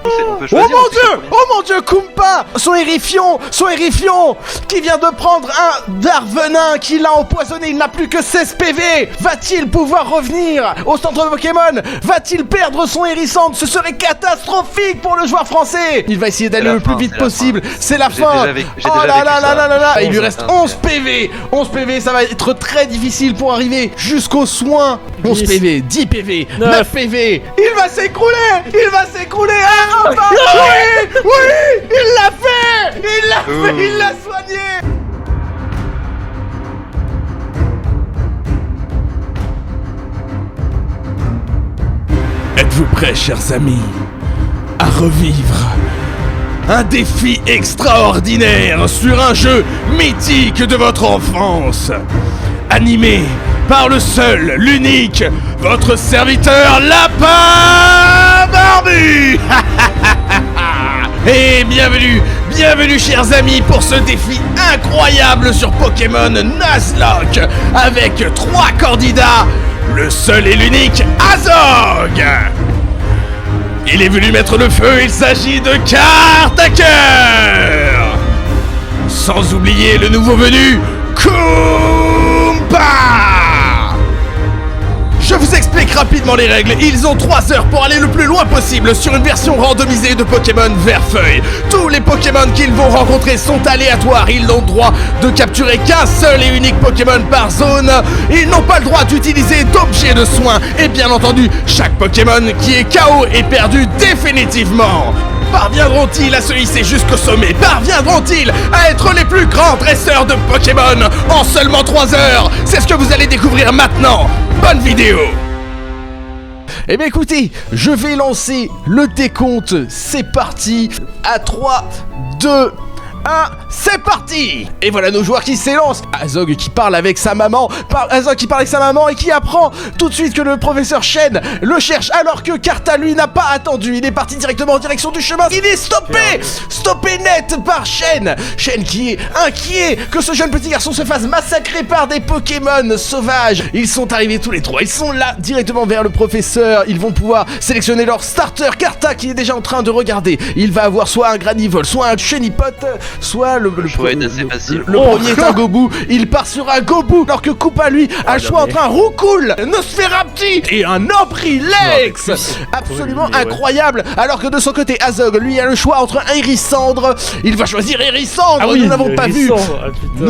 On peut choisir, Oh mon dieu, Kumpa, son Erifion, qui vient de prendre un Darvenin qui l'a empoisonné, il n'a plus que 16 PV. Va-t-il pouvoir revenir au centre Pokémon? Va-t-il perdre son Hérissante? Ce serait catastrophique pour le joueur français. Il va essayer d'aller le plus vite possible, c'est la fin. Oh là là là là là là. Il lui reste 11 PV, 11 PV, ça va être très difficile pour arriver jusqu'au soin. 11 PV, 10 PV, 9 PV. Il va s'écrouler, ah, enfin. Oui, il l'a fait, il l'a soigné. Êtes-vous prêts, chers amis, à revivre un défi extraordinaire sur un jeu mythique de votre enfance, animé par le seul, l'unique, votre serviteur Lapin Barbu. Et bienvenue chers amis pour ce défi incroyable sur Pokémon Nuzlocke avec 3 candidats, le seul et l'unique Azog. Il est venu mettre le feu, il s'agit de Kartaker. Sans oublier le nouveau venu, Kumpa. Je vous explique rapidement les règles. Ils ont 3 heures pour aller le plus loin possible sur une version randomisée de Pokémon Vert-Feuille. Tous les Pokémon qu'ils vont rencontrer sont aléatoires. Ils n'ont droit de capturer qu'un seul et unique Pokémon par zone. Ils n'ont pas le droit d'utiliser d'objets de soin. Et bien entendu, chaque Pokémon qui est KO est perdu définitivement. Parviendront-ils à se hisser jusqu'au sommet? Parviendront-ils à être les plus grands dresseurs de Pokémon en seulement 3 heures? C'est ce que vous allez découvrir maintenant. Bonne vidéo! Eh bien écoutez, je vais lancer le décompte. C'est parti. À 3, 2, 1, c'est parti! Et voilà nos joueurs qui s'élancent. Azog qui parle avec sa maman, et qui apprend tout de suite que le professeur Shen le cherche alors que Karta lui n'a pas attendu. Il est parti directement en direction du chemin. Il est stoppé net par Shen. Shen qui est inquiet que ce jeune petit garçon se fasse massacrer par des Pokémon sauvages. Ils sont arrivés tous les 3. Ils sont là directement vers le professeur. Ils vont pouvoir sélectionner leur starter. Karta qui est déjà en train de regarder. Il va avoir soit un Granivol, soit un Chenipot, soit le premier est un Gobu. Il part sur un Gobu alors que Koopa lui a le choix entre un Roucoule, Nosferapti et un Ambrilex. Absolument incroyable. Alors que de son côté Azog lui a le choix entre un Hérissandre. Il va choisir Hérissandre. Nous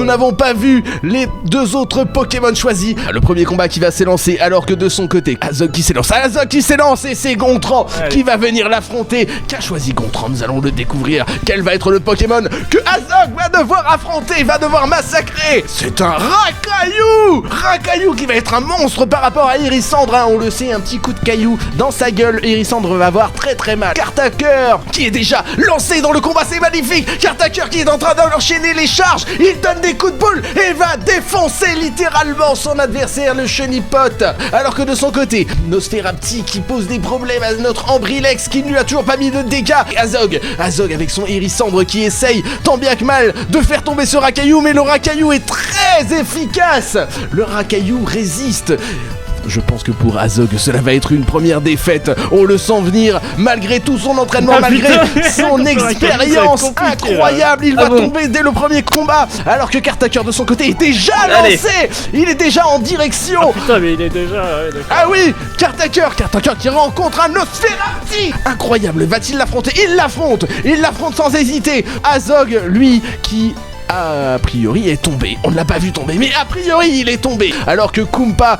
n'avons pas vu les 2 autres Pokémon choisis. Le premier combat qui va s'élancer alors que de son côté Azog qui s'élance et c'est Gontran qui va venir l'affronter. Qu'a choisi Gontran? Nous allons le découvrir. Quel va être le Pokémon que Azog va devoir affronter, va devoir massacrer? C'est un Rakaillou qui va être un monstre par rapport à Hérissandre, hein, on le sait, un petit coup de caillou dans sa gueule, Hérissandre va avoir très mal. Kartaker qui est déjà lancé dans le combat, c'est magnifique. Kartaker qui est en train d'enchaîner les charges, il donne des coups de boule et va défoncer littéralement son adversaire, le Chenipot. Alors que de son côté, Nosferapti qui pose des problèmes à notre Ambrilex qui ne lui a toujours pas mis de dégâts. Azog avec son Hérissandre qui essaye tant bien que mal de faire tomber ce Rakaillou, mais le Rakaillou est très efficace. Le Rakaillou résiste. Je pense que pour Azog, cela va être une première défaite. On le sent venir, malgré tout son entraînement, malgré son expérience incroyable. Il va tomber dès le premier combat, alors que Kartaker de son côté est déjà lancé. Il est déjà en direction. Ah putain, mais il est déjà... Ah oui, Kartaker qui rencontre un Nosferapti. Incroyable, va-t-il l'affronter? Il l'affronte sans hésiter. Azog, lui, qui... a priori est tombé. On ne l'a pas vu tomber, mais a priori il est tombé. Alors que Kumpa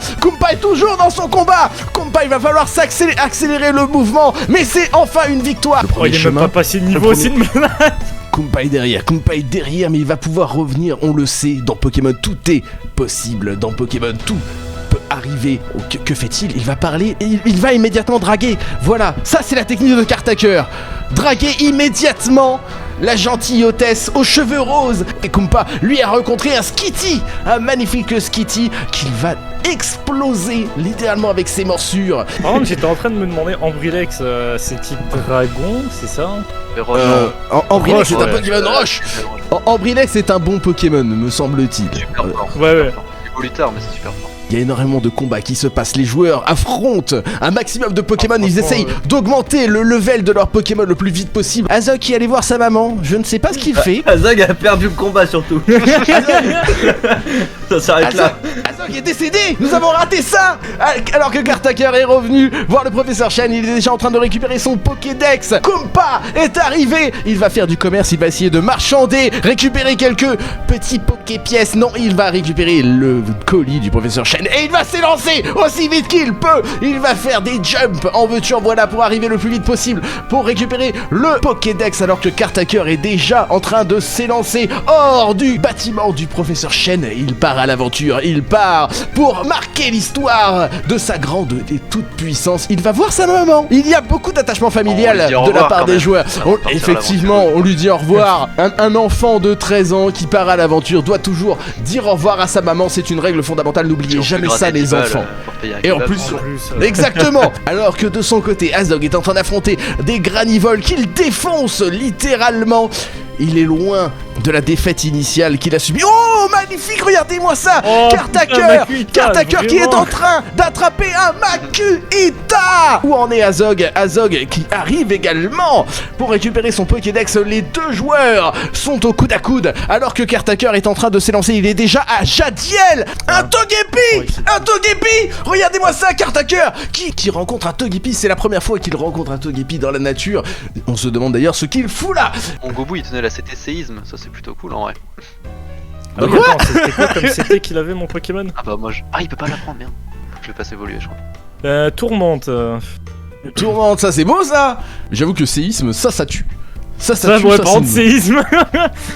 est toujours dans son combat. Kumpa, il va falloir accélérer le mouvement, mais c'est enfin une victoire. Il est même pas passé de niveau aussi de malade. Kumpa est derrière, mais il va pouvoir revenir, on le sait, dans Pokémon tout est possible, dans Pokémon tout peut arriver. Que fait-il? Il va parler et il va immédiatement draguer. Voilà, ça c'est la technique de Kartaker. Draguer immédiatement la gentille hôtesse aux cheveux roses. Et Kumpa, lui, a rencontré un Skitty, un magnifique Skitty qu'il va exploser littéralement avec ses morsures. Par contre, j'étais en train de me demander, Ambrilex, c'est type dragon, c'est ça? Ambrilex est un Pokémon roche. Ambrilex est un bon Pokémon, me semble-t-il. Ouais. Il est évoluteur, mais c'est super fort. Il y a énormément de combats qui se passent. Les joueurs affrontent un maximum de Pokémon. Ils essayent d'augmenter le level de leur Pokémon le plus vite possible. Azog qui allait voir sa maman. Je ne sais pas ce qu'il fait. Azog a perdu le combat surtout. Ça s'arrête là. Azog est décédé. Nous avons raté ça. Alors que Kartaker est revenu voir le professeur Chen. Il est déjà en train de récupérer son Pokédex. Kumpa est arrivé. Il va faire du commerce. Il va essayer de marchander, récupérer quelques petits Poké-pièces. Non, il va récupérer le colis du professeur Chen et il va s'élancer aussi vite qu'il peut. Il va faire des jumps en veux-tu en voilà pour arriver le plus vite possible pour récupérer le Pokédex alors que Kartaker est déjà en train de s'élancer hors du bâtiment du professeur Chen. Il part à l'aventure, il part pour marquer l'histoire de sa grande et toute puissance. Il va voir sa maman. Il y a beaucoup d'attachement familial de la part des joueurs. Effectivement, on lui dit au revoir. Un enfant de 13 ans qui part à l'aventure doit toujours dire au revoir à sa maman. C'est une règle fondamentale, n'oubliez jamais ça les enfants. Et en plus, exactement. Alors que de son côté, Azog est en train d'affronter des granivoles qu'il défonce littéralement. Il est loin de la défaite initiale qu'il a subie. Oh, magnifique, regardez-moi ça. Kartaker qui est en train d'attraper un Makuhita. Où en est Azog? Azog qui arrive également pour récupérer son Pokédex. Les deux joueurs sont au coude à coude alors que Kartaker est en train de s'élancer. Il est déjà à Jadiel. Un Togepi. Un Togepi. Regardez-moi ça, Kartaker qui rencontre un Togepi. C'est la première fois qu'il rencontre un Togepi dans la nature. On se demande d'ailleurs ce qu'il fout là. Mon Gobu il tenait la CT séisme, ça c'est plutôt cool en vrai. Ah oui, attends, c'était quoi comme c'était qu'il avait mon Pokémon? Ah bah moi je... Ah il peut pas l'apprendre, merde. Je vais pas s'évoluer je crois. Tourmente. Tourmente, ça c'est beau ça. J'avoue que séisme, ça tue. Ça tue, pourrait ça prendre séisme.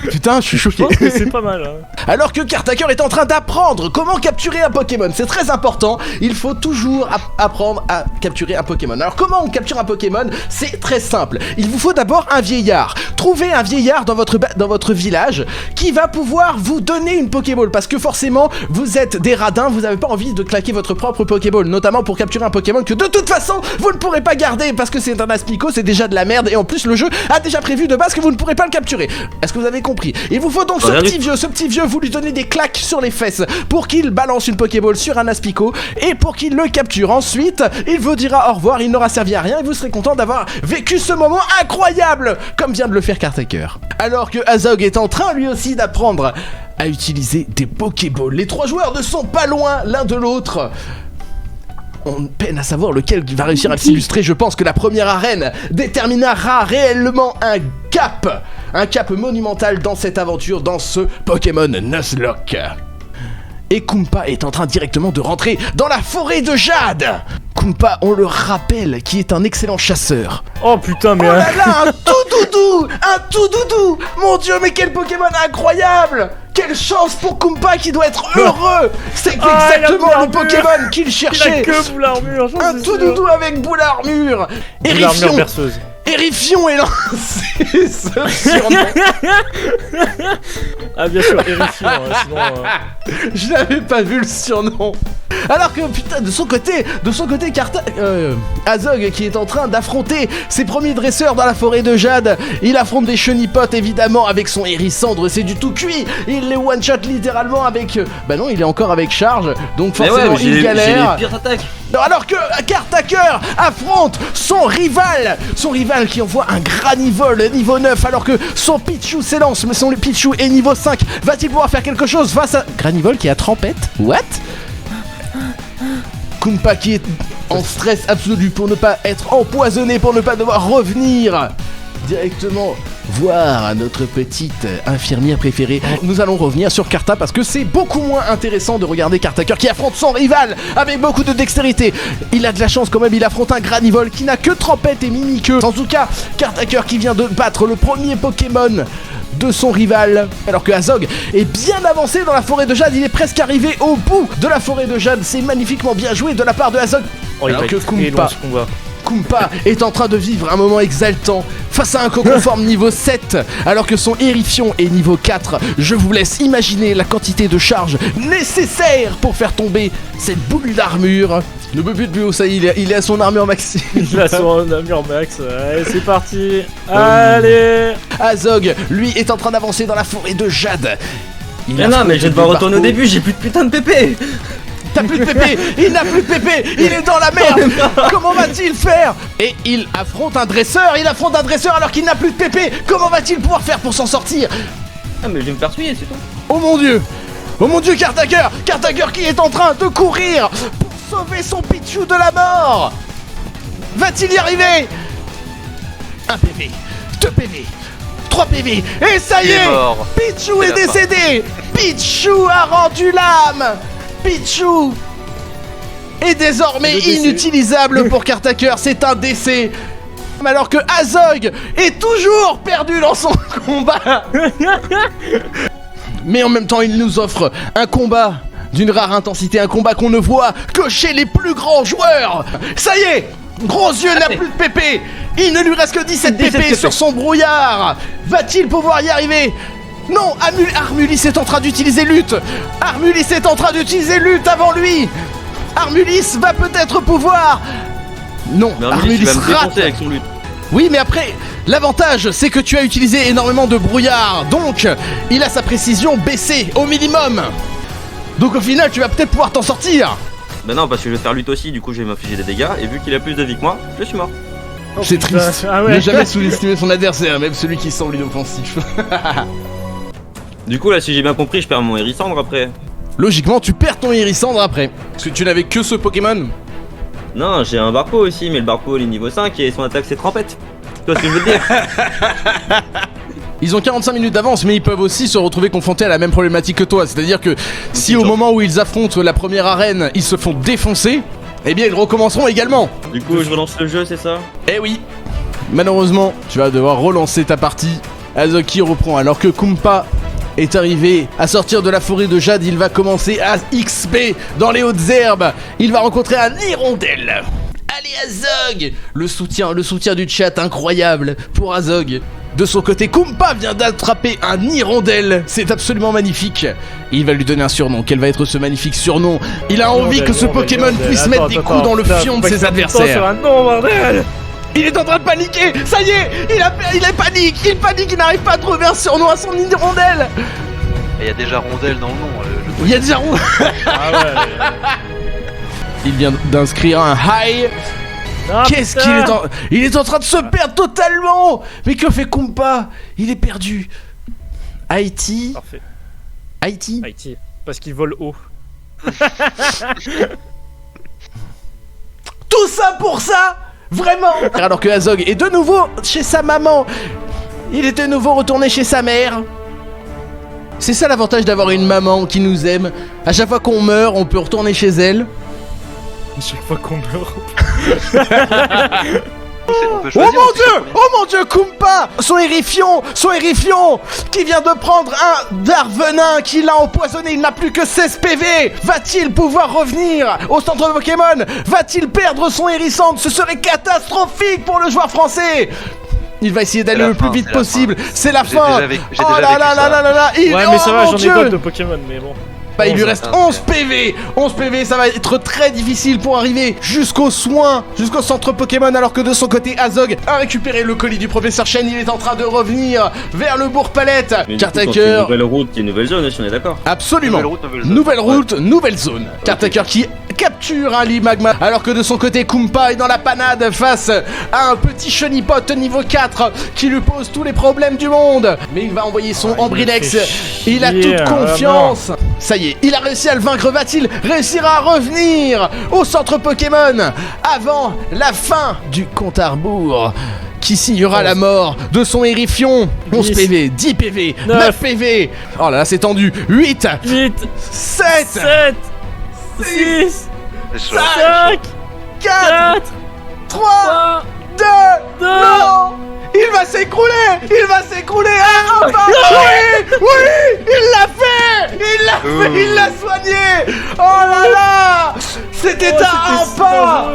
Putain, je suis choqué. Je pense que c'est pas mal. Hein. Alors que Kartaker est en train d'apprendre comment capturer un Pokémon, c'est très important. Il faut toujours apprendre à capturer un Pokémon. Alors comment on capture un Pokémon? C'est très simple. Il vous faut d'abord un vieillard. Trouvez un vieillard dans votre village qui va pouvoir vous donner une Pokéball. Parce que forcément, vous êtes des radins, vous n'avez pas envie de claquer votre propre Pokéball. Notamment pour capturer un Pokémon que de toute façon, vous ne pourrez pas garder. Parce que c'est un Aspico, c'est déjà de la merde. Et en plus, le jeu a déjà prévu de base que vous ne pourrez pas le capturer. Est-ce que vous avez compris? Il vous faut donc ce petit vieux, vous lui donnez des claques sur les fesses pour qu'il balance une Pokéball sur un Aspico et pour qu'il le capture. Ensuite, il vous dira au revoir, il n'aura servi à rien et vous serez content d'avoir vécu ce moment incroyable comme vient de le faire Kartaker. Alors que Azog est en train lui aussi d'apprendre à utiliser des Pokéballs. Les trois joueurs ne sont pas loin l'un de l'autre. On peine à savoir lequel va réussir à s'illustrer. Je pense que la première arène déterminera réellement un cap monumental dans cette aventure, dans ce Pokémon Nuzlocke. Et Kumpa est en train directement de rentrer dans la forêt de Jade. Kumpa, on le rappelle, qui est un excellent chasseur. Oh putain, mais... Oh là là, un tout doudou. Mon dieu, mais quel Pokémon incroyable. Quelle chance pour Kumpa qui doit être heureux. C'est exactement le Pokémon qu'il cherchait. Il a que boule armure. Un tout doudou avec boule armure. Boule armure berceuse. Erifion est lancé ce surnom. Ah bien sûr, Erifion, sinon... Je n'avais pas vu le surnom. Alors que putain, de son côté Azog qui est en train d'affronter ses premiers dresseurs dans la forêt de Jade. Il affronte des chenipotes évidemment avec son hérissandre, c'est du tout cuit. Il les one shot littéralement avec... Bah non, il est encore avec charge, donc forcément il galère. J'ai les pires attaques. Alors que Kartaker affronte son rival qui envoie un granivole niveau 9 alors que son Pichu s'élance, mais son Pichu est niveau 5. Va-t-il pouvoir faire quelque chose face à Granivole qui a trempette? What? Kumpa qui est en stress absolu pour ne pas être empoisonné, pour ne pas devoir revenir directement voir notre petite infirmière préférée. Nous allons revenir sur Karta parce que c'est beaucoup moins intéressant de regarder Kartaker qui affronte son rival avec beaucoup de dextérité. Il a de la chance quand même, il affronte un Granivole qui n'a que Trempette et Mimiqueux. En tout cas, Kartaker qui vient de battre le premier Pokémon de son rival, alors que Azog est bien avancé dans la forêt de Jade. Il est presque arrivé au bout de la forêt de Jade. C'est magnifiquement bien joué de la part de Azog. Alors que Kumpa est en train de vivre un moment exaltant face à un Cocoforme niveau 7 alors que son Erifion est niveau 4. Je vous laisse imaginer la quantité de charge nécessaire pour faire tomber cette boule d'armure. Ne peut plus de plus haut, ça il est à son armure maxi. Il a son armure max. Allez, c'est parti. Allez. Azog, lui, est en train d'avancer dans la forêt de Jade. Mais non, mais je vais devoir retourner au début, j'ai plus de putain de PP. t'as plus de PP, il n'a plus de PP, il est dans la merde. Comment va-t-il faire? Et il affronte un dresseur alors qu'il n'a plus de PP. Comment va-t-il pouvoir faire pour s'en sortir? Ah mais je vais me faire tuer, c'est tout. Oh mon dieu, Cartaker qui est en train de courir pour sauver son Pichu de la mort. Va-t-il y arriver? 1 PV, 2 PV, 3 PV, et ça y Il est est, mort. Pichu C'est est la fin. décédé. Pichu a rendu l'âme. Pichu est désormais Le décès. inutilisable pour Cartaker, c'est un décès. Alors que Azog est toujours perdu dans son combat. Mais en même temps, il nous offre un combat d'une rare intensité, un combat qu'on ne voit que chez les plus grands joueurs. Ça y est, Gros Yeux n'a plus de PP. Il ne lui reste que 17 PP sur son brouillard. Va-t-il pouvoir y arriver? Non, Armulis est en train d'utiliser lutte. Armulis est en train d'utiliser lutte avant lui. Armulis va peut-être pouvoir... Non, Mais Armulis il va me rate. défoncer avec son lutte. Oui, mais après, l'avantage, c'est que tu as utilisé énormément de brouillard, donc il a sa précision baissée au minimum. Donc au final, tu vas peut-être pouvoir t'en sortir. Bah non, parce que je vais faire lutte aussi, du coup je vais m'infliger des dégâts, et vu qu'il a plus de vie que moi, je suis mort. C'est triste. Ah ouais. Ne jamais sous-estimer son adversaire, même celui qui semble inoffensif. Du coup là, si j'ai bien compris, je perds mon Hérissandre après. Logiquement, tu perds ton Hérissandre après. Parce que tu n'avais que ce Pokémon. Non, j'ai un Barpo aussi, mais le Barpo il est niveau 5 et son attaque c'est trempette. Tu vois ce que je veux te dire? Ils ont 45 minutes d'avance, mais ils peuvent aussi se retrouver confrontés à la même problématique que toi. C'est-à-dire que si au moment où ils affrontent la première arène, ils se font défoncer, eh bien ils recommenceront également. Du coup je relance le jeu, c'est ça? Eh oui. Malheureusement, tu vas devoir relancer ta partie. Azoki reprend alors que Kumpa est arrivé à sortir de la forêt de Jade. Il va commencer à XP dans les hautes herbes. Il va rencontrer un hirondelle. Allez Azog, le soutien du chat incroyable pour Azog. De son côté, Kumpa vient d'attraper un hirondelle. C'est absolument magnifique. Il va lui donner un surnom. Quel va être ce magnifique surnom? Il a envie que ce Pokémon puisse mettre des coups dans le fion de ses adversaires. Non, bordel. Il est en train de paniquer. Ça y est, il panique. Il panique, il n'arrive pas à trouver un surnom à son hirondelle. Et il y a déjà rondelle dans le nom. Il y a déjà Ah ouais. Il vient d'inscrire un high. Ah, Qu'est-ce putain. qu'il est en... Il est en train de se perdre totalement. Mais que fait Kumpa? Il est perdu. Haïti. Parfait. Haïti. Haïti. Parce qu'il vole haut. Tout ça pour ça? Vraiment? Alors que Azog est de nouveau chez sa maman. Il est de nouveau retourné chez sa mère. C'est ça l'avantage d'avoir une maman qui nous aime. À chaque fois qu'on meurt, on peut retourner chez elle. Chaque fois qu'on meurt. On peut Oh choisir, mon on sait dieu! combien- Oh mon dieu, Kumpa! Son Hérifion qui vient de prendre un Darvenin qui l'a empoisonné, il n'a plus que 16 PV! Va-t-il pouvoir revenir au centre Pokémon? Va-t-il perdre son Hérissandre? Ce serait catastrophique pour le joueur français! Il va essayer d'aller la le plus fin, vite c'est la possible, fin. c'est la J'ai fin! déjà vécu- j'ai Oh déjà là vécu là ça. là là là là! Il... Ouais, oh mais ça va, mon j'en ai Dieu! d'autres de Pokémon, mais bon. Bah, il lui 11, reste hein. 11 PV 11 PV, ça va être très difficile pour arriver jusqu'au soin, jusqu'au centre Pokémon, alors que de son côté, Azog a récupéré le colis du professeur Chen. Il est en train de revenir vers le bourg Palette. Mais du coup, quand il y a une Cartaker, nouvelle route, il y a une nouvelle zone, si on est d'accord. absolument. Nouvelle route, Nouvelle zone. Cartaker qui capture un Limagma, alors que de son côté, Kumpa est dans la panade face à un petit Chenipot niveau 4 qui lui pose tous les problèmes du monde. Mais il va envoyer son Ambrilex. Il a toute confiance. Ça y est, il a réussi à le vaincre. Va-t-il réussir à revenir au centre Pokémon avant la fin du compte à rebours qui signera la mort de son Hérifion? 11 10, PV, 10 PV, 9 9 PV. Oh là là, c'est tendu. 8, 8, 7, 7, 6, C'est chaud. 5, 4, 4, 3, 3, 2, 2. non! Il va s'écrouler! Il va s'écrouler! Ah, enfin, oui! Oui! Il l'a fait! Il l'a fait! Il l'a soigné! Oh là là! C'était un pas!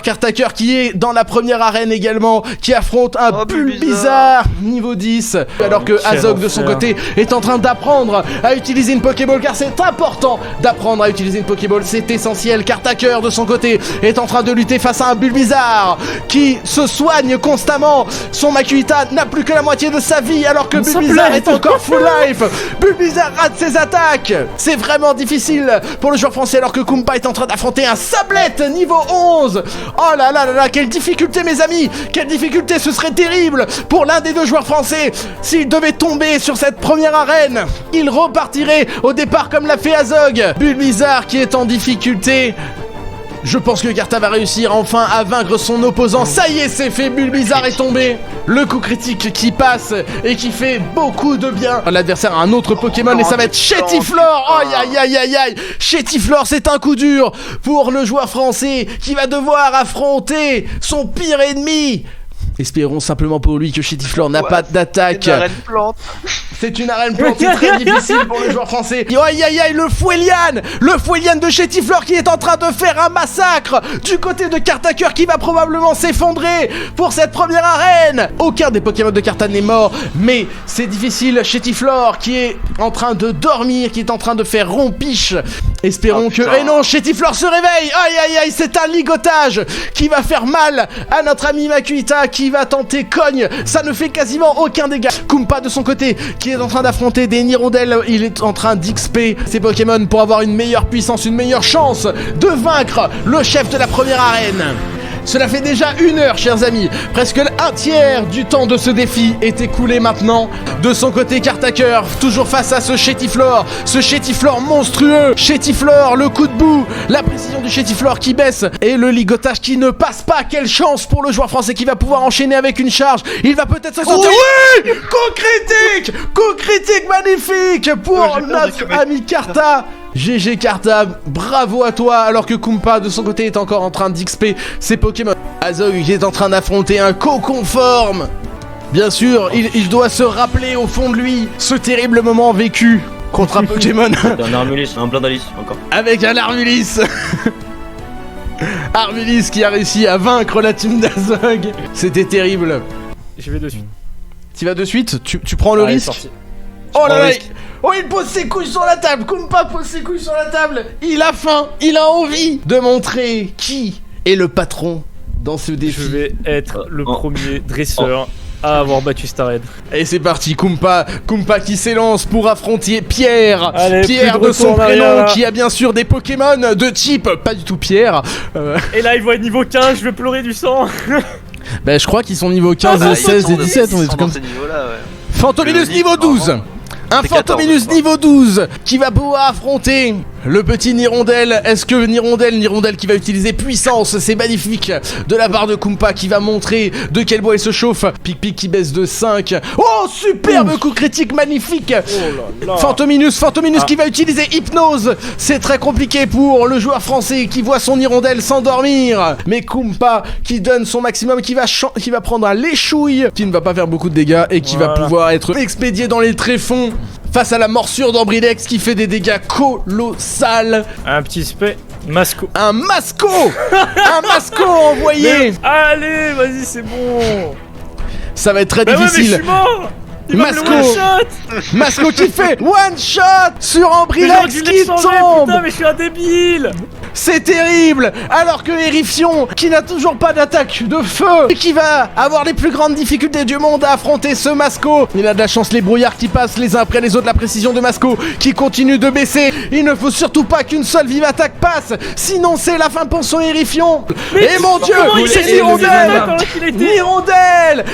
Kartaker qui est dans la première arène également, qui affronte un Bulbizarre niveau 10, alors que Azog de son côté est en train d'apprendre à utiliser une Pokéball, car c'est important d'apprendre à utiliser une Pokéball, c'est essentiel. Kartaker de son côté est en train de lutter face à un Bulbizarre qui se soigne constamment. Son Makuhita n'a plus que la moitié de sa vie, alors que Bulbizarre est encore full life. Bulbizarre rate ses attaques. C'est vraiment difficile pour le joueur français, alors que Kumpa est en train d'affronter un Sablette niveau 11. Oh là là là là, quelle difficulté mes amis, quelle difficulté, ce serait terrible pour l'un des deux joueurs français s'il devait tomber sur cette première arène. Il repartirait au départ comme l'a fait Azog. Bulbizarre qui est en difficulté. Je pense que Karta va réussir enfin à vaincre son opposant. Ça y est, c'est fait, Bulbizarre est tombé. Le coup critique qui passe et qui fait beaucoup de bien. L'adversaire a un autre Pokémon et ça va être Chétiflore. Aïe aïe aïe aïe aïe. Chétiflore, c'est un coup dur pour le joueur français qui va devoir affronter son pire ennemi. Espérons simplement pour lui que Chétiflore n'a pas d'attaque. C'est une arène plante, c'est très difficile pour le joueur français. Aïe aïe aïe, le Fouelian de Chétiflore qui est en train de faire un massacre du côté de Kartaker, qui va probablement s'effondrer pour cette première arène. Aucun des Pokémon de Karta n'est mort, mais c'est difficile. Chétiflore qui est en train de dormir, qui est en train de faire rompiche. Espérons que... Eh non, Chétiflore se réveille. Aïe aïe aïe, c'est un ligotage qui va faire mal à notre ami Makuhita, qui va tenter cogne. Ça ne fait quasiment aucun dégât. Kumpa de son côté qui est en train d'affronter des Nirondelles. Il est en train d'XP ses Pokémon pour avoir une meilleure puissance, une meilleure chance de vaincre le chef de la première arène. Cela fait déjà 1 heure, chers amis. Presque un tiers du temps de ce défi est écoulé maintenant. De son côté, Kartaker, toujours face à ce Chétiflore monstrueux. Chétiflore, le coup de bout, la précision du Chétiflore qui baisse et le ligotage qui ne passe pas. Quelle chance pour le joueur français qui va pouvoir enchaîner avec une charge. Il va peut-être se sortir. Oui, coup critique magnifique pour notre ami Karta. GG Karta, bravo à toi, alors que Kumpa de son côté est encore en train d'XP ses Pokémon. Azog qui est en train d'affronter un Coconforme. Bien sûr, il doit se rappeler au fond de lui ce terrible moment vécu contre un Pokémon. Un Armulis, un Blindalis encore. Avec un Armulis. Armulis qui a réussi à vaincre la team d'Azog. C'était terrible. Je vais de suite. Tu vas de suite? Tu prends le risque? Sorti. Oh là là. Oh, il pose ses couilles sur la table. Kumpa pose ses couilles sur la table. Il a faim, il a envie de montrer qui est le patron dans ce défi. Je vais être le premier dresseur à avoir battu Starred. Et c'est parti, Kumpa qui s'élance pour affronter Pierre. Allez, Pierre de son prénom, qui a bien sûr des Pokémon de type, pas du tout Pierre. Et là, il va être niveau 15, je vais pleurer du sang. Ben, je crois qu'ils sont niveau 15, 16 et 17, on est tout comme ça. Fantominus niveau 12. Un Fantominus niveau 12 qui va pouvoir affronter le petit Nirondelle. Est-ce que Nirondelle qui va utiliser puissance, c'est magnifique de la part de Kumpa qui va montrer de quel bois il se chauffe. Pic qui baisse de 5. Oh, superbe coup critique magnifique. Oh là là. Fantominus qui va utiliser Hypnose. C'est très compliqué pour le joueur français qui voit son Nirondelle s'endormir. Mais Kumpa qui donne son maximum, qui va prendre un léchouille, qui ne va pas faire beaucoup de dégâts et qui va pouvoir être expédié dans les tréfonds face à la morsure d'Ambrilex qui fait des dégâts colossales. Un petit spé. Masco. Un Masco. Un Masco envoyé. Allez, vas-y, c'est bon. Ça va être très difficile. Ouais, mais je suis mort. Masco qui fait one shot sur Ambrilex qui tombe. Putain, mais je suis un débile. C'est terrible. Alors que Erifion, qui n'a toujours pas d'attaque de feu et qui va avoir les plus grandes difficultés du monde à affronter ce Masco. Il a de la chance, les brouillards qui passent les uns après les autres. La précision de Masco qui continue de baisser. Il ne faut surtout pas qu'une seule vive attaque passe, sinon c'est la fin pour son Erifion. Et mon dieu, c'est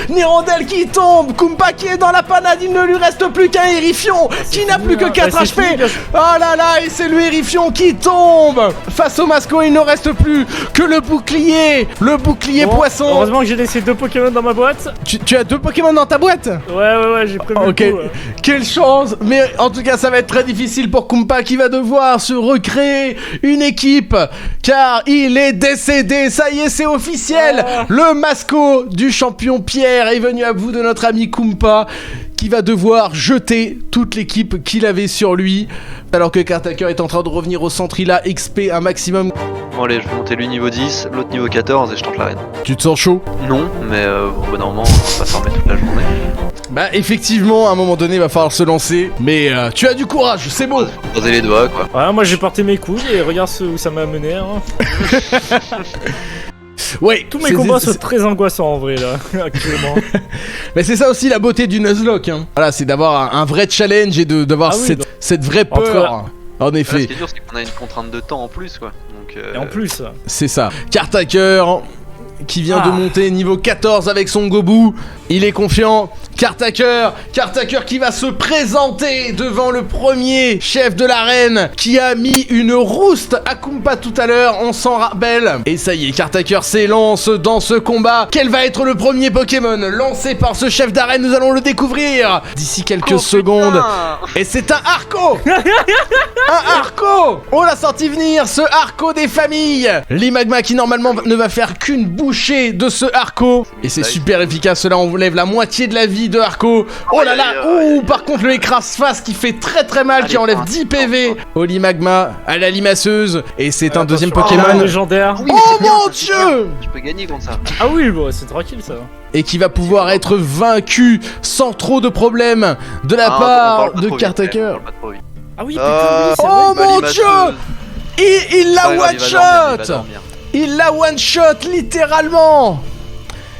Nirondelle qui tombe. Kumpa qui est dans la panade, il ne lui reste plus qu'un Erifion qui n'a plus que 4 HP. Oh là là, et c'est le Erifion qui tombe. Face au Masco, il ne reste plus que le bouclier poisson. Heureusement que j'ai laissé 2 Pokémon dans ma boîte. Tu as 2 Pokémon dans ta boîte? Ouais, j'ai prévu le coup. Quelle chance. Mais en tout cas, ça va être très difficile pour Kumpa qui va devoir se recréer une équipe car il est décédé. Ça y est, c'est officiel. Le Masco du champion Pierre est venu à bout de notre ami Kumpa, qui va devoir jeter toute l'équipe qu'il avait sur lui. Alors que Kartaker est en train de revenir au centre, il a XP un maximum. Bon allez, je vais monter lui niveau 10, l'autre niveau 14 et je tente l'arène. Tu te sens chaud? Non, mais bon, bah, normalement on va pas farmer toute la journée. Bah effectivement, à un moment donné, il va falloir se lancer. Mais tu as du courage, c'est beau. Faut croiser les doigts quoi. Ouais, moi j'ai porté mes couilles et regarde où ça m'a mené. Hein. Ouais, Tous mes combats sont très angoissants en vrai là, actuellement. Mais c'est ça aussi la beauté du Nuzlocke. Hein. Voilà, c'est d'avoir un vrai challenge et d'avoir Ah oui, cette vraie peur. En Là, effet, ce qui est dur, c'est qu'on a une contrainte de temps en plus quoi. Donc, Et en plus, c'est ça. Kartaker qui vient de monter niveau 14 avec son Gobu. Il est confiant. Kartaker qui va se présenter devant le premier chef de l'arène qui a mis une rouste à Kumpa tout à l'heure, on s'en rappelle. Et ça y est, Kartaker s'élance dans ce combat. Quel va être le premier Pokémon lancé par ce chef d'arène? Nous allons le découvrir d'ici quelques secondes. Et c'est un Arco. Un Arco. On l'a senti venir, ce Arco des familles. L'Imagma qui normalement ne va faire qu'une bouchée de ce Arco. Et c'est super efficace, là on lève la moitié de la vie de Arco. Oh là là. Ouh, par contre le écrase-face qui fait très mal, qui enlève 10 PV au Limagma, à la limaceuse. Et c'est un deuxième Pokémon légendaire. Oui, oh c'est bien, mon c'est dieu. bien. Je peux gagner contre ça. Ah oui, bon, c'est tranquille ça. Et qui va pouvoir être vaincu sans trop de problèmes de la Ah, on part parle pas de trop vite, Kartaker. on parle pas trop vite. Ah oui, putain, oui, c'est Oh vrai. mon Limaceuse. dieu. Il l'a Pas grave, il va dormir, il va one-shot. dormir. Il l'a one-shot littéralement.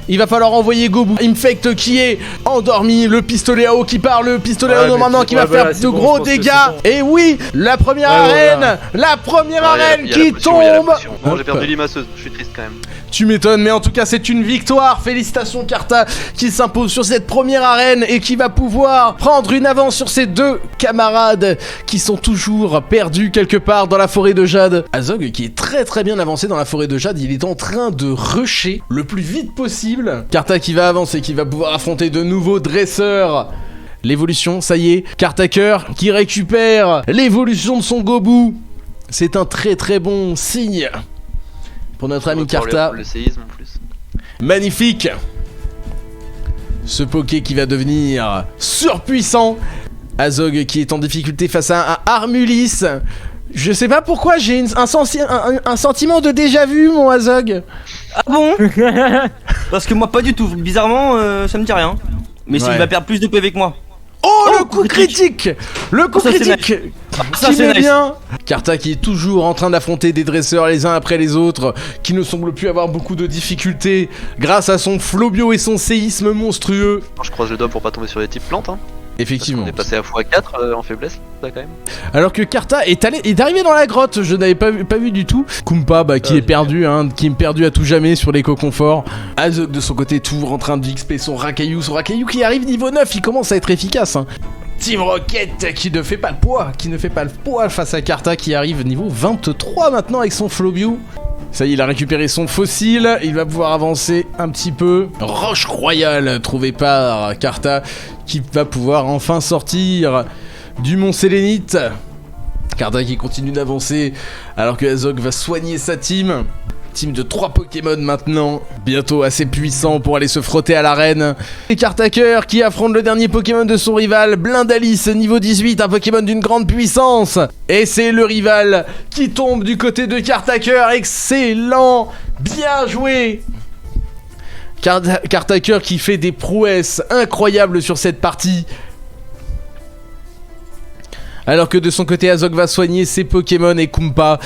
Il va falloir envoyer Gobu Infect qui est endormi, le pistolet à eau qui part, le pistolet à eau normalement qui va faire de gros dégâts. Et oui, la première arène, la première arène Il y a qui la potion, il y a la tombe. potion. Bon, j'ai perdu limaceuse, je suis triste quand même. Tu m'étonnes, mais en tout cas c'est une victoire. Félicitations Karta qui s'impose sur cette première arène et qui va pouvoir prendre une avance sur ses deux camarades qui sont toujours perdus quelque part dans la forêt de Jade. Azog qui est très bien avancé dans la forêt de Jade, il est en train de rusher le plus vite possible. Karta qui va avancer, qui va pouvoir affronter de nouveaux dresseurs. L'évolution, ça y est, Kartaker qui récupère l'évolution de son Gobu. C'est un très bon signe pour notre ami Karta. Le séisme en plus. Magnifique. Ce Poké qui va devenir surpuissant. Azog qui est en difficulté face à un Armulis. Je sais pas pourquoi j'ai un sentiment de déjà vu, mon Azog. Ah bon? Parce que moi pas du tout, bizarrement ça me dit rien. Mais Ouais. il va perdre plus de PV que moi. Oh, le coup critique. Le coup Ça, c'est critique Ça qui c'est met nice. bien. Karta qui est toujours en train d'affronter des dresseurs les uns après les autres, qui ne semble plus avoir beaucoup de difficultés grâce à son Flobio et son séisme monstrueux. Je croise le doigt pour pas tomber sur les types plantes. Hein. Effectivement. On est passé à x4 en faiblesse là quand même. Alors que Karta est arrivé dans la grotte, je n'avais pas vu du tout. Kumpa qui est perdu, qui est perdu à tout jamais sur les coconforts. Azog de son côté toujours en train de XP son Rakayu qui arrive niveau 9, il commence à être efficace. Hein. Team Rocket qui ne fait pas le poids face à Karta qui arrive niveau 23 maintenant avec son Flobio. Ça y est, il a récupéré son fossile, il va pouvoir avancer un petit peu. Roche royale trouvée par Karta qui va pouvoir enfin sortir du mont Sélénite. Karta qui continue d'avancer alors que Azog va soigner sa team. Team de 3 Pokémon maintenant, bientôt assez puissant pour aller se frotter à l'arène. Et Kartaker qui affronte le dernier Pokémon de son rival, Blindalis, niveau 18, un Pokémon d'une grande puissance. Et c'est le rival qui tombe du côté de Kartaker, excellent, bien joué. Kartaker qui fait des prouesses incroyables sur cette partie. Alors que de son côté, Azog va soigner ses Pokémon et Kumpa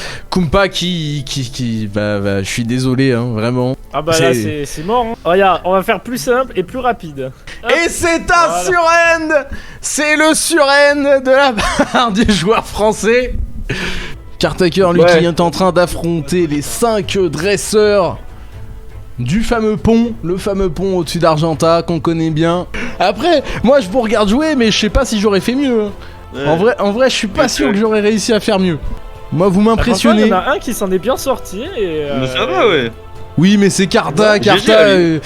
qui je suis désolé, hein, vraiment. Ah bah là c'est mort. Hein. Regarde, on va faire plus simple et plus rapide. Hop. Et c'est un surend. C'est le surend de la part du joueur français. Kartaker, lui, qui est en train d'affronter les 5 dresseurs du fameux pont, le fameux pont au-dessus d'Argenta qu'on connaît bien. Après, moi je vous regarde jouer, mais je sais pas si j'aurais fait mieux. Hein. Ouais. En vrai, je suis pas sûr que j'aurais réussi à faire mieux. Moi, vous m'impressionnez. Il y en a un qui s'en est bien sorti et. Mais ça va, ouais. Oui, mais c'est Karta. Karta, il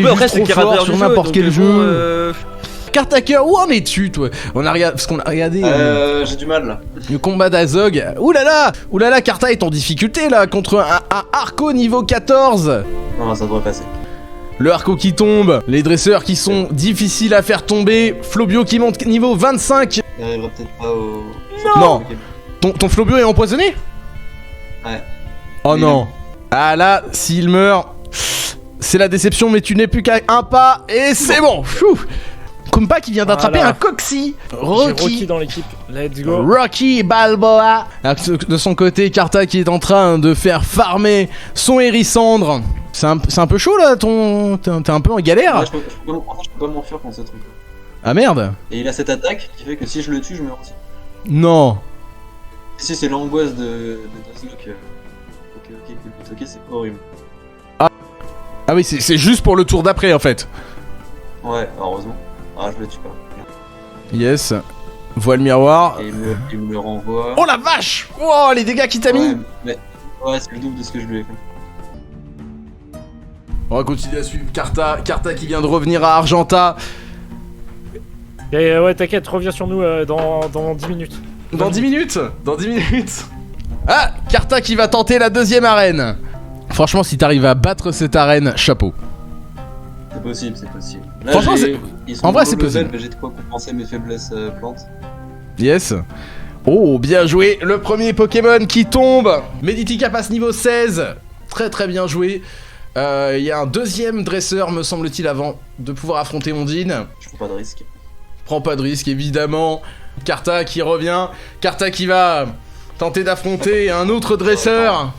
est Après, juste trop fort sur n'importe quel jeu. Kartaker, où en es-tu, toi? Parce qu'on a regardé J'ai du mal là. le combat d'Azog. Oulala, Karta est en difficulté là contre un Arco niveau 14. Non, ça devrait passer. Le Arco qui tombe, les dresseurs qui sont difficiles à faire tomber, Flobio qui monte niveau 25. Il arrivera peut-être pas au. Non. Ton Flobio est empoisonné? Ouais. Oh non. Ah là, s'il meurt, c'est la déception, mais tu n'es plus qu'à un pas et c'est bon. Chou. Kumpa qui vient d'attraper Voilà. un Coxy. J'ai Rocky Rocky. dans l'équipe. Let's go. Rocky Balboa. De son côté, Karta qui est en train de faire farmer son Hérissandre. C'est un peu chaud là, t'es un peu en galère. Ouais, je peux pas m'enfuir contre ce truc. Ah merde. Et il a cette attaque qui fait que si je le tue, je meurs aussi. Non. Si c'est l'angoisse de Nuzlocke. Ok, c'est horrible. Ah oui, c'est juste pour le tour d'après en fait. Ouais, heureusement. Ah, je le tue pas. Yes. Voile miroir. Et il me le renvoie. Oh la vache. Oh les dégâts qu'il t'a mis. Ouais, c'est le double de ce que je lui ai fait. On va continuer à suivre Karta qui vient de revenir à Argenta. Et ouais, t'inquiète, reviens sur nous dans 10 minutes. Dans 10 minutes. Dans 10 minutes. Ah, Karta qui va tenter la deuxième arène. Franchement, si t'arrives à battre cette arène, chapeau. C'est possible, c'est possible. Là, Franchement, ils sont en vrai, low c'est level, possible. mais j'ai de quoi compenser mes faiblesses plantes. Yes. Oh, bien joué. Le premier Pokémon qui tombe. Meditika passe niveau 16. Très très bien joué. Il y a un deuxième dresseur, me semble-t-il, avant de pouvoir affronter Ondine. Je prends pas de risque. Prends pas de risque, évidemment. Karta qui revient. Karta qui va tenter d'affronter un autre dresseur.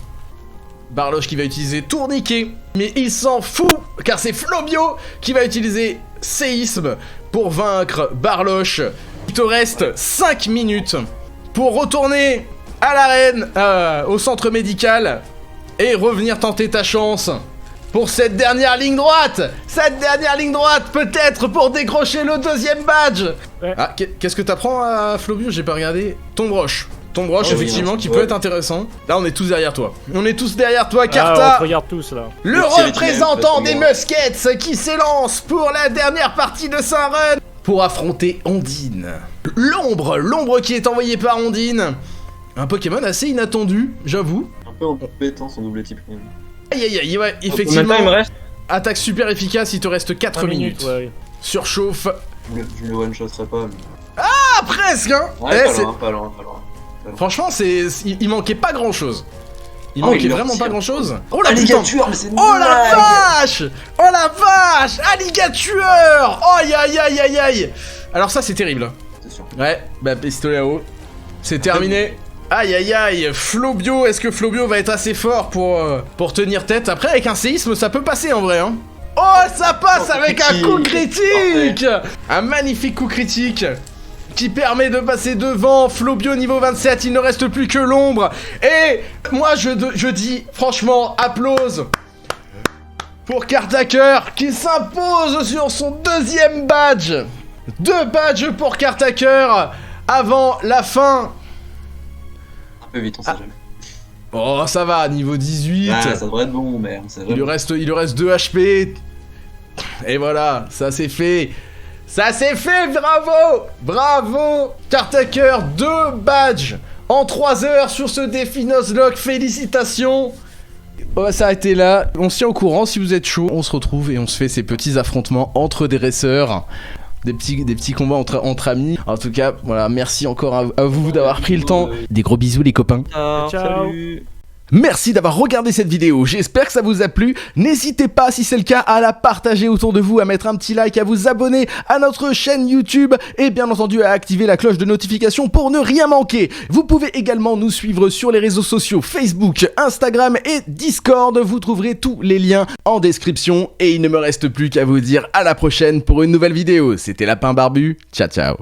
Barloche qui va utiliser Tourniquet. Mais il s'en fout, car c'est Flobio qui va utiliser Séisme pour vaincre Barloche. Il te reste 5 minutes pour retourner à l'arène, au centre médical, et revenir tenter ta chance pour cette dernière ligne droite. Cette dernière ligne droite, peut-être pour décrocher le deuxième badge. Ouais. Ah, qu'est-ce que t'apprends à Flobio? J'ai pas regardé. Tombe roche. Tombe roche, Oh, oui, effectivement, hein, qui ouais. peut être intéressant. Là, on est tous derrière toi. On est tous derrière toi, Ah, Karta. on te regarde tous là. Le Le petit représentant rituel, des Muskets qui s'élance pour la dernière partie de sa run pour affronter Ondine. L'ombre qui est envoyée par Ondine. Un Pokémon assez inattendu, j'avoue. Un peu embêtant son double type. Aïe aïe aïe, ouais, Combien de temps effectivement. il me reste? Attaque super efficace, il te reste 4 5 minutes. Ouais. Surchauffe. Je le one-shotterai pas. Mais... Ah, presque, hein. Ouais, Eh, pas c'est- loin, pas loin, pas loin. Franchement, il manquait pas grand chose. Il Oh, manquait il leur vraiment tire. pas grand chose. Oh la putain. Alligator, mais c'est Oh la vache! Oh la vache! Alligator! Aïe aïe aïe aïe aïe! Alors ça c'est terrible. C'est sûr. Ouais, bah pistolet à eau. C'est terminé. Aïe aïe aïe! Flobio, est-ce que Flobio va être assez fort pour tenir tête? Après avec un séisme ça peut passer en vrai hein. Oh ça passe Oh, avec un coup critique. critique! Un magnifique coup critique qui permet de passer devant Flobio niveau 27, il ne reste plus que l'ombre. Et moi je dis franchement applause pour Kartaker qui s'impose sur son deuxième badge. 2 badges pour Kartaker avant la fin. Un peu vite, on sait jamais. Oh ça va, niveau 18. Ah, ça devrait être bon, mais on sait Il lui jamais. reste 2 HP. Et voilà, ça c'est fait. Ça c'est fait, bravo. Bravo Kartaker, 2 badges en 3 heures sur ce défi Nuzlocke, félicitations. On va s'arrêter là, on se tient au courant, si vous êtes chaud, on se retrouve et on se fait ces petits affrontements entre des dresseurs. Des petits combats entre amis. En tout cas, voilà, merci encore à vous d'avoir pris le temps. Des gros bisous les copains. Ah, Ciao. salut. Merci d'avoir regardé cette vidéo, j'espère que ça vous a plu. N'hésitez pas, si c'est le cas, à la partager autour de vous, à mettre un petit like, à vous abonner à notre chaîne YouTube et bien entendu à activer la cloche de notification pour ne rien manquer. Vous pouvez également nous suivre sur les réseaux sociaux Facebook, Instagram et Discord. Vous trouverez tous les liens en description et il ne me reste plus qu'à vous dire à la prochaine pour une nouvelle vidéo. C'était Lapin Barbu, ciao ciao.